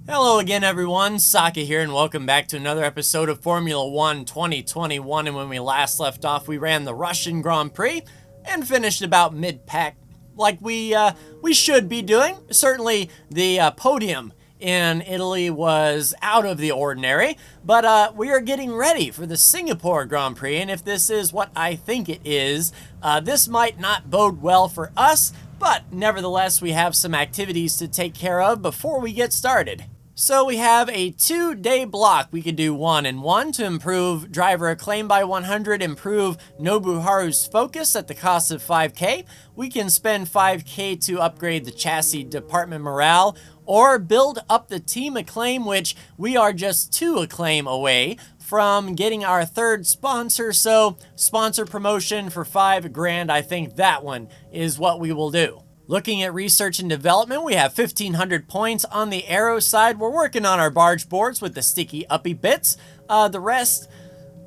Hello again everyone, Saka here and welcome back to another episode of Formula 1 2021. And when we last left off, we ran the Russian Grand Prix and finished about mid-pack like we should be doing. Certainly the podium in Italy was out of the ordinary, but we are getting ready for the Singapore Grand Prix, and if this is what I think it is, this might not bode well for us, but nevertheless we have some activities to take care of before we get started. So we have a 2-day block. We could do 1 and 1 to improve driver acclaim by 100, improve Nobuharu's focus at the cost of 5k. We can spend 5k to upgrade the chassis department morale, or build up the team acclaim, which we are just 2 acclaim away from getting our 3rd sponsor. So sponsor promotion for 5 grand, I think that one is what we will do. Looking at research and development, we have 1,500 points on the aero side. We're working on our barge boards with the sticky uppy bits. The rest,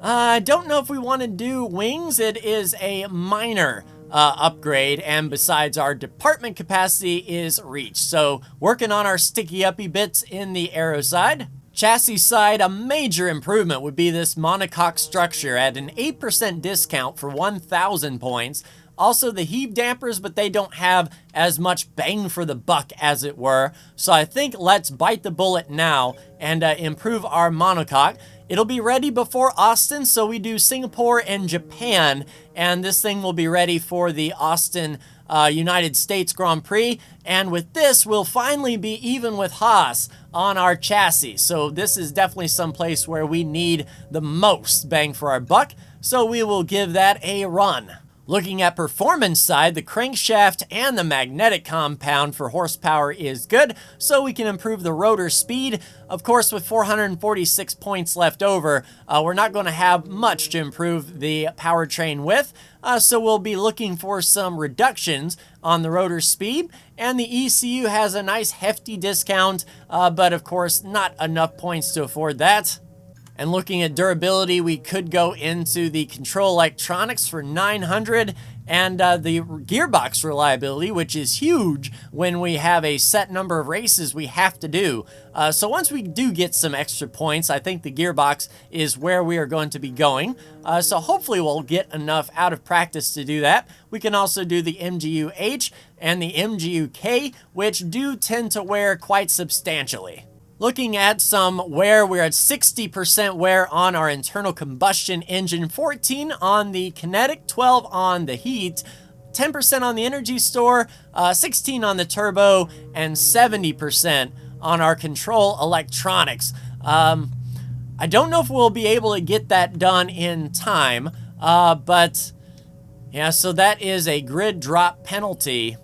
I don't know if we want to do wings. It is a minor upgrade, and besides, our department capacity is reached. So working on our sticky uppy bits in the aero side. Chassis side, a major improvement would be this monocoque structure at an 8% discount for 1,000 points. Also the heave dampers, but they don't have as much bang for the buck as it were. So I think let's bite the bullet now and improve our monocoque. It'll be ready before Austin, so we do Singapore and Japan, and this thing will be ready for the Austin United States Grand Prix. And with this, we'll finally be even with Haas on our chassis. So this is definitely some place where we need the most bang for our buck. So we will give that a run. Looking at performance side, the crankshaft and the magnetic compound for horsepower is good, so we can improve the rotor speed. Of course, with 446 points left over, we're not going to have much to improve the powertrain with, so we'll be looking for some reductions on the rotor speed. And the ECU has a nice hefty discount, but of course not enough points to afford that. And looking at durability, we could go into the control electronics for 900 and the gearbox reliability, which is huge when we have a set number of races we have to do. So once we do get some extra points, I think the gearbox is where we are going to be going. So hopefully we'll get enough out of practice to do that. We can also do the MGU-H and the MGU-K, which do tend to wear quite substantially. Looking at some wear, we're at 60% wear on our internal combustion engine, 14 on the kinetic, 12 on the heat, 10% on the energy store, 16 on the turbo, and 70% on our control electronics. I don't know if we'll be able to get that done in time, but yeah, so that is a grid drop penalty.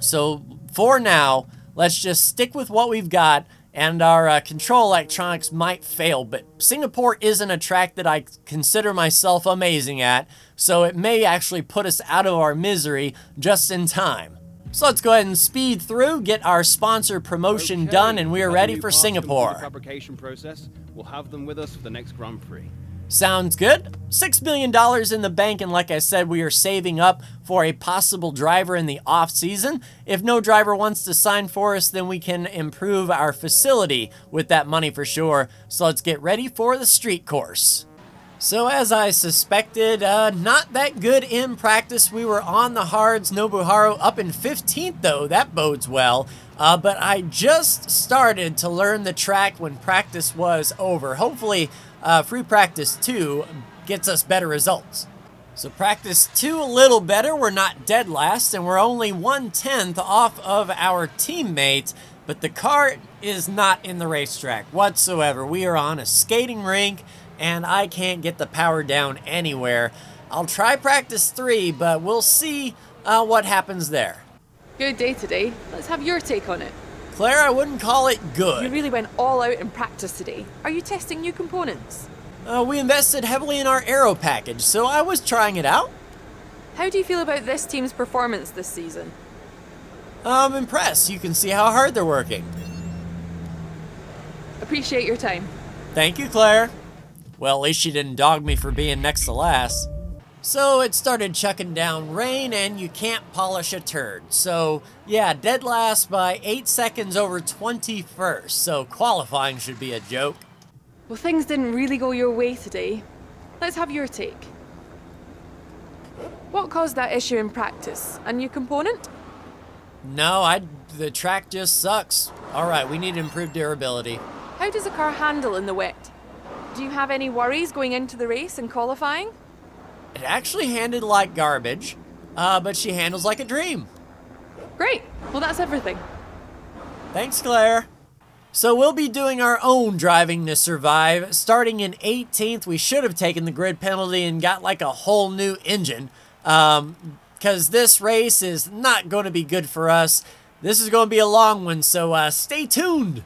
So for now, let's just stick with what we've got. And our control electronics might fail, but Singapore isn't a track that I consider myself amazing at, so it may actually put us out of our misery just in time. So let's go ahead and speed through, get our sponsor promotion done, and we are ready for Singapore. The fabrication process. We'll have them with us for the next Grand Prix. Sounds good. $6 million in the bank, and like I said, we are saving up for a possible driver in the off season. If no driver wants to sign for us, then we can improve our facility with that money for sure. So let's get ready for the street course. So as I suspected, not that good in practice. We were on the hards. Nobuharu up in 15th though, that bodes well. But I just started to learn the track when practice was over. Hopefully free practice 2 gets us better results. So practice 2 a little better. We're not dead last, and we're only 1/10 off of our teammate, but the car is not in the racetrack whatsoever. We are on a skating rink, and I can't get the power down anywhere. I'll try practice 3, but we'll see what happens there. Good day today. Let's have your take on it. Claire, I wouldn't call it good. You really went all out in practice today. Are you testing new components? We invested heavily in our aero package, so I was trying it out. How do you feel about this team's performance this season? I'm impressed. You can see how hard they're working. Appreciate your time. Thank you, Claire. Well, at least she didn't dog me for being next to last. So it started chucking down rain and you can't polish a turd. So yeah, dead last by 8 seconds over 21st. So qualifying should be a joke. Well, things didn't really go your way today. Let's have your take. What caused that issue in practice? A new component? No, the track just sucks. All right, we need improved durability. How does a car handle in the wet? Do you have any worries going into the race and qualifying? It actually handled like garbage, but she handles like a dream. Great. Well, that's everything. Thanks, Claire. So we'll be doing our own driving to survive. Starting in 18th, we should have taken the grid penalty and got like a whole new engine. Because this race is not going to be good for us. This is going to be a long one, so stay tuned.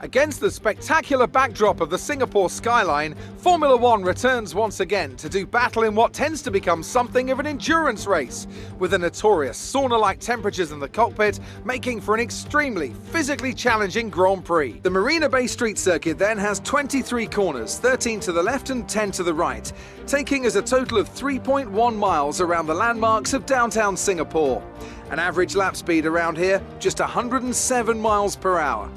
Against the spectacular backdrop of the Singapore skyline, Formula One returns once again to do battle in what tends to become something of an endurance race, with the notorious sauna-like temperatures in the cockpit making for an extremely physically challenging Grand Prix. The Marina Bay Street Circuit then has 23 corners, 13 to the left and 10 to the right, taking us a total of 3.1 miles around the landmarks of downtown Singapore. An average lap speed around here, just 107 miles per hour.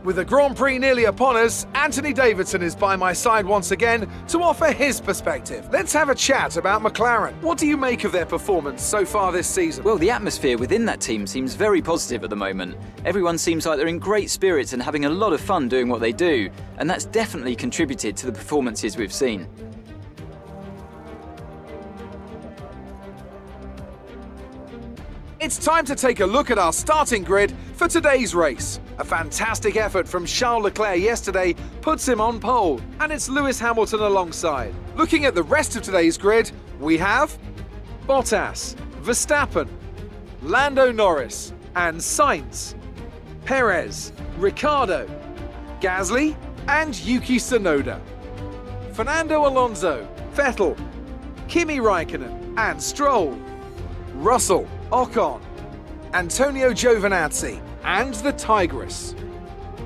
With the Grand Prix nearly upon us, Anthony Davidson is by my side once again to offer his perspective. Let's have a chat about McLaren. What do you make of their performance so far this season? Well, the atmosphere within that team seems very positive at the moment. Everyone seems like they're in great spirits and having a lot of fun doing what they do, and that's definitely contributed to the performances we've seen. It's time to take a look at our starting grid for today's race. A fantastic effort from Charles Leclerc yesterday puts him on pole, and it's Lewis Hamilton alongside. Looking at the rest of today's grid, we have Bottas, Verstappen, Lando Norris, and Sainz, Perez, Ricciardo, Gasly, and Yuki Tsunoda, Fernando Alonso, Vettel, Kimi Raikkonen, and Stroll, Russell, Ocon, Antonio Giovinazzi, and the Tigress,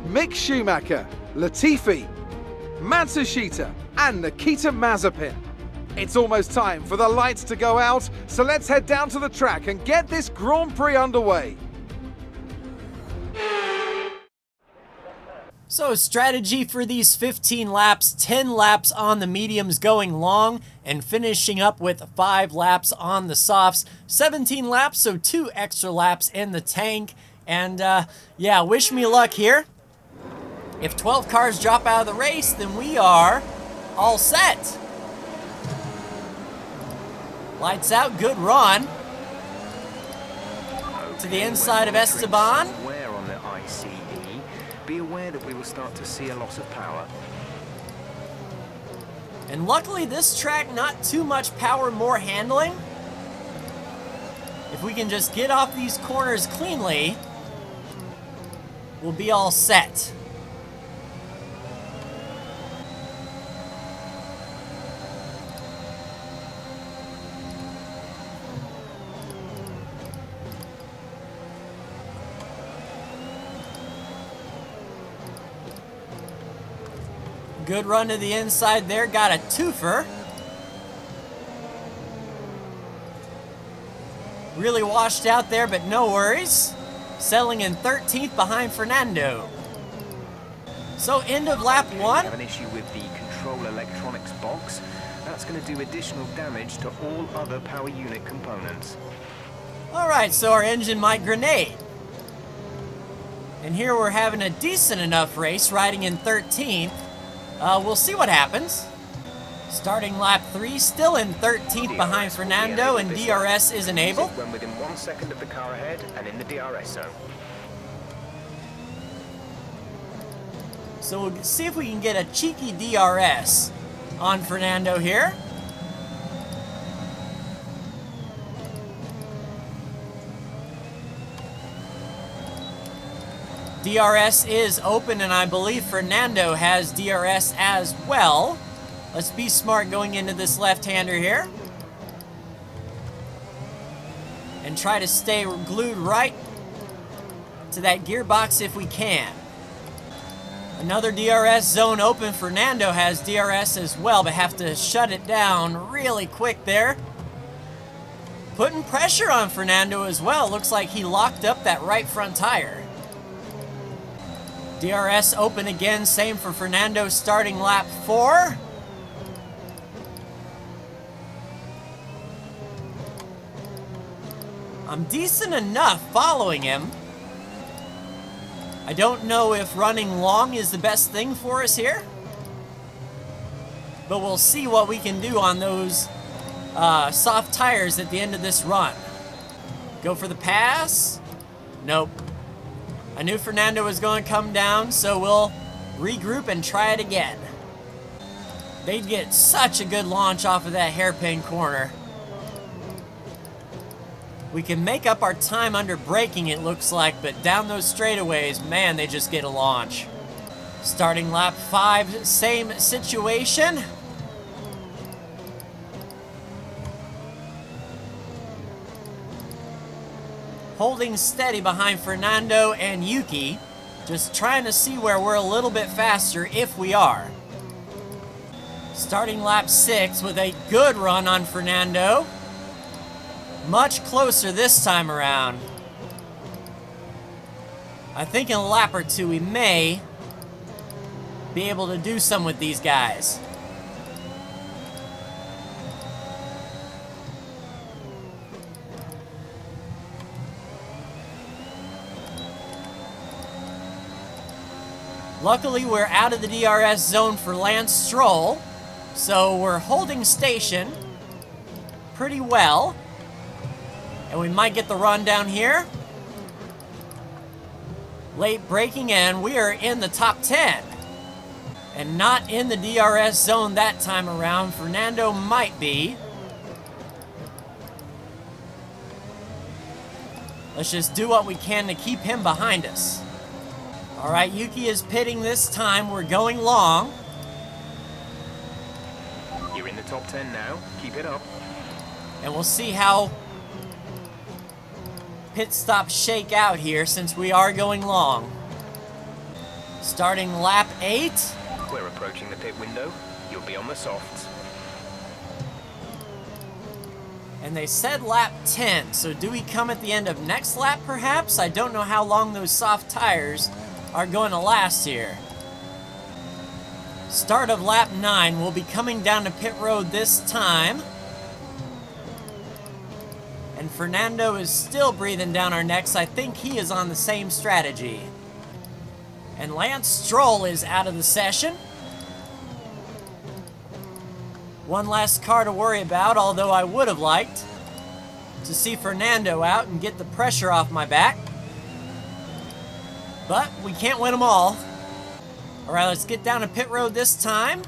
Mick Schumacher, Latifi, Matsushita, and Nikita Mazepin. It's almost time for the lights to go out, so let's head down to the track and get this Grand Prix underway. So strategy for these 15 laps, 10 laps on the mediums going long and finishing up with 5 laps on the softs. 17 laps, so 2 extra laps in the tank. And yeah, wish me luck here. If 12 cars drop out of the race, then we are all set. Lights out, good run. To the inside of Esteban. Be aware that we will start to see a loss of power. And luckily this track, not too much power, more handling. If we can just get off these corners cleanly, we'll be all set. Good run to the inside there, got a twofer. Really washed out there, but no worries. Settling in 13th behind Fernando. So end of lap 1. We have an issue with the control electronics box. That's going to do additional damage to all other power unit components. Alright, so our engine might grenade. And here we're having a decent enough race, riding in 13th. We'll see what happens. Starting lap 3, still in 13th behind Fernando, and DRS is enabled. When within 1 second of the car ahead and in the DRS zone. So we'll see if we can get a cheeky DRS on Fernando here. DRS is open, and I believe Fernando has DRS as well. Let's be smart going into this left-hander here. And try to stay glued right to that gearbox if we can. Another DRS zone open. Fernando has DRS as well, but have to shut it down really quick there. Putting pressure on Fernando as well. Looks like he locked up that right front tire. DRS open again. Same for Fernando starting lap 4. I'm decent enough following him. I don't know if running long is the best thing for us here, but we'll see what we can do on those soft tires at the end of this run. Go for the pass. Nope. I knew Fernando was going to come down, so we'll regroup and try it again. They'd get such a good launch off of that hairpin corner. We can make up our time under braking, it looks like, but down those straightaways, man, they just get a launch. Starting lap 5, same situation. Holding steady behind Fernando and Yuki, just trying to see where we're a little bit faster if we are. Starting lap 6 with a good run on Fernando. Much closer this time around. I think in a lap or two we may be able to do some with these guys. Luckily, we're out of the DRS zone for Lance Stroll, so we're holding station pretty well. And we might get the run down here. Late braking, and we are in the top 10. And not in the DRS zone that time around. Fernando might be. Let's just do what we can to keep him behind us. All right, Yuki is pitting this time. We're going long. You're in the top 10 now. Keep it up. And we'll see how pit stops shake out here since we are going long. Starting lap 8. We're approaching the pit window. You'll be on the softs. And they said lap 10, so do we come at the end of next lap perhaps? I don't know how long those soft tires are going to last here. Start of lap 9. We'll be coming down to pit road this time. And Fernando is still breathing down our necks. I think he is on the same strategy. And Lance Stroll is out of the session. One less car to worry about, although I would have liked to see Fernando out and get the pressure off my back. But we can't win them all. All right, let's get down to pit road this time.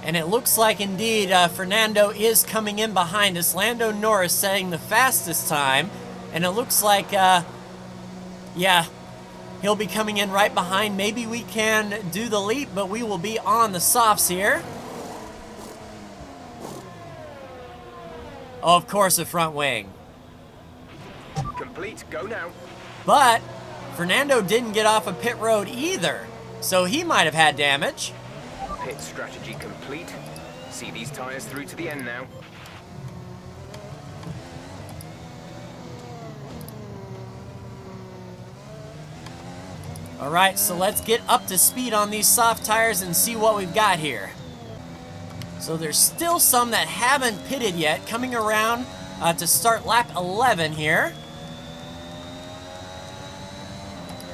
And it looks like, indeed, Fernando is coming in behind us. Lando Norris setting the fastest time. And it looks like, yeah, he'll be coming in right behind. Maybe we can do the leap, but we will be on the softs here. Oh, of course, a front wing. Complete. Go now. But Fernando didn't get off of pit road either, so he might have had damage. Pit strategy complete. See these tires through to the end now. All right, so let's get up to speed on these soft tires and see what we've got here. So there's still some that haven't pitted yet, coming around to start lap 11 here.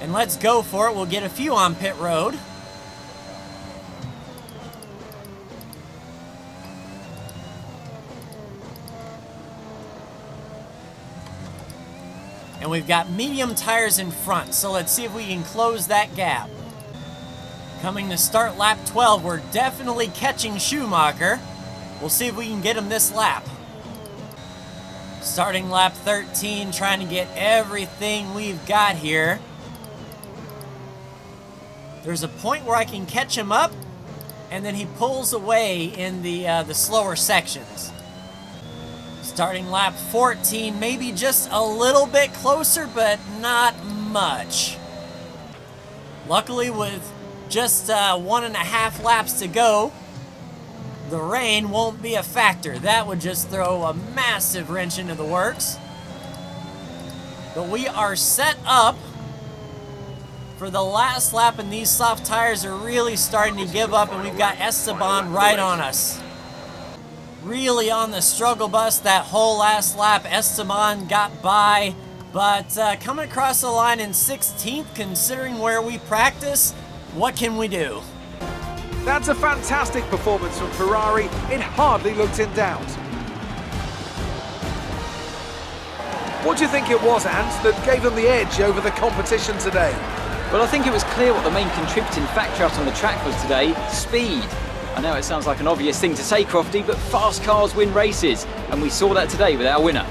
And let's go for it. We'll get a few on pit road. And we've got medium tires in front, so let's see if we can close that gap. Coming to start lap 12, we're definitely catching Schumacher. We'll see if we can get him this lap. Starting lap 13, trying to get everything we've got here. There's a point where I can catch him up, and then he pulls away in the slower sections. Starting lap 14, maybe just a little bit closer, but not much. Luckily, with just 1.5 laps to go, the rain won't be a factor. That would just throw a massive wrench into the works. But we are set up for the last lap, and these soft tires are really starting to give up, and we've got Esteban right on us. Really on the struggle bus that whole last lap. Esteban got by, but coming across the line in 16th, considering where we practice, what can we do? That's a fantastic performance from Ferrari. It hardly looked in doubt. What do you think it was, Ant, that gave them the edge over the competition today? Well, I think it was clear what the main contributing factor out on the track was today: speed. I know it sounds like an obvious thing to say, Crofty, but fast cars win races, and we saw that today with our winner.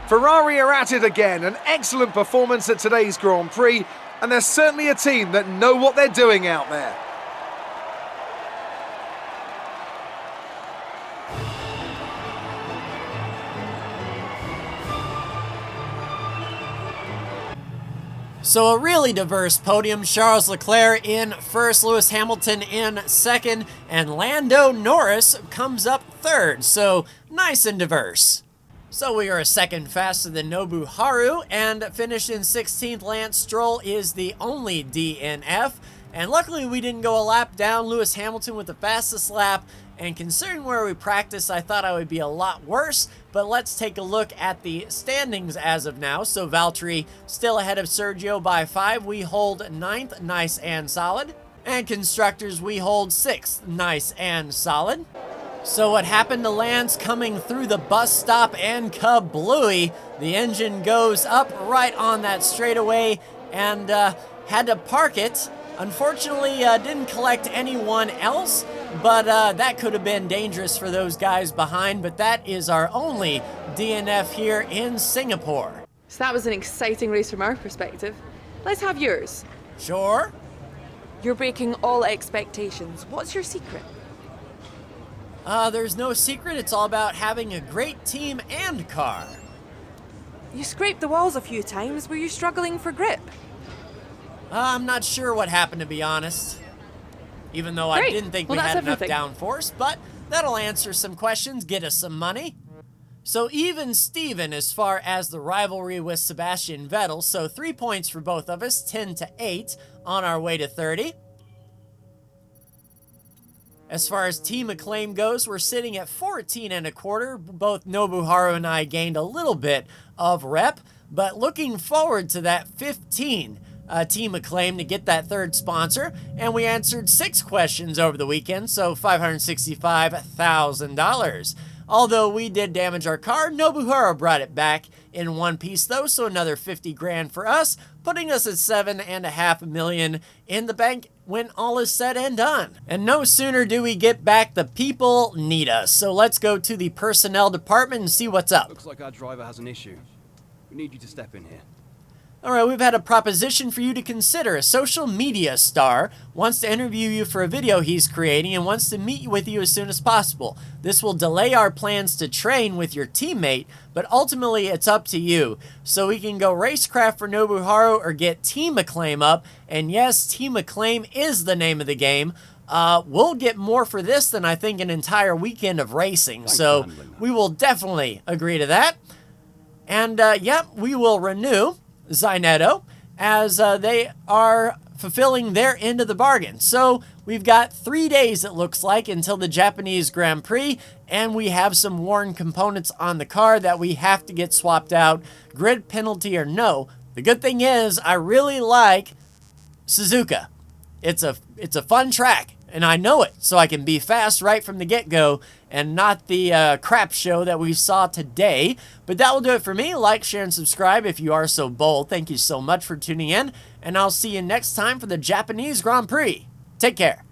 Ferrari are at it again. An excellent performance at today's Grand Prix, and they're certainly a team that know what they're doing out there. So a really diverse podium. Charles Leclerc in first, Lewis Hamilton in second, and Lando Norris comes up third. So nice and diverse. So we are a second faster than Nobuharu, and finished in 16th. Lance Stroll is the only DNF. And luckily we didn't go a lap down. Lewis Hamilton with the fastest lap. And considering where we practice, I thought I would be a lot worse. But let's take a look at the standings as of now. So Valtteri still ahead of Sergio by 5. We hold 9th, nice and solid. And constructors, we hold 6th, nice and solid. So what happened to Lance coming through the bus stop, and kablooey, the engine goes up right on that straightaway and had to park it. Unfortunately, didn't collect anyone else, but that could have been dangerous for those guys behind. But that is our only DNF here in Singapore. So that was an exciting race from our perspective. Let's have yours. Sure. You're breaking all expectations. What's your secret? There's no secret. It's all about having a great team and car. You scraped the walls a few times. Were you struggling for grip? I'm not sure what happened, to be honest. Even though I Great. didn't think Well, we that's had enough everything. downforce, but that'll answer some questions, get us some money. So even Steven as far as the rivalry with Sebastian Vettel. So 3 points for both of us, 10-8 on our way to 30. As far as team acclaim goes, we're sitting at 14.25. Both Nobuharu and I gained a little bit of rep, but looking forward to that 15 team acclaim to get that third sponsor. And we answered 6 questions over the weekend, so $565,000. Although we did damage our car, Nobuharu brought it back in one piece though, so another 50 grand for us, putting us at $7.5 million in the bank when all is said and done. And no sooner do we get back, the people need us. So let's go to the personnel department and see what's up. Looks like our driver has an issue. We need you to step in here. All right, we've had a proposition for you to consider. A social media star wants to interview you for a video he's creating and wants to meet with you as soon as possible. This will delay our plans to train with your teammate, but ultimately it's up to you. So we can go racecraft for Nobuharu or get team acclaim up. And yes, team acclaim is the name of the game. We'll get more for this than I think an entire weekend of racing. So we will definitely agree to that. And yep, we will renew Zainetto as they are fulfilling their end of the bargain. So we've got 3 days, it looks like, until the Japanese Grand Prix, and we have some worn components on the car that we have to get swapped out, grid penalty or no. The good thing is I really like Suzuka. It's a fun track, and I know it, so I can be fast right from the get-go and not the crap show that we saw today. But that will do it for me. Like, share, and subscribe if you are so bold. Thank you so much for tuning in, and I'll see you next time for the Japanese Grand Prix. Take care.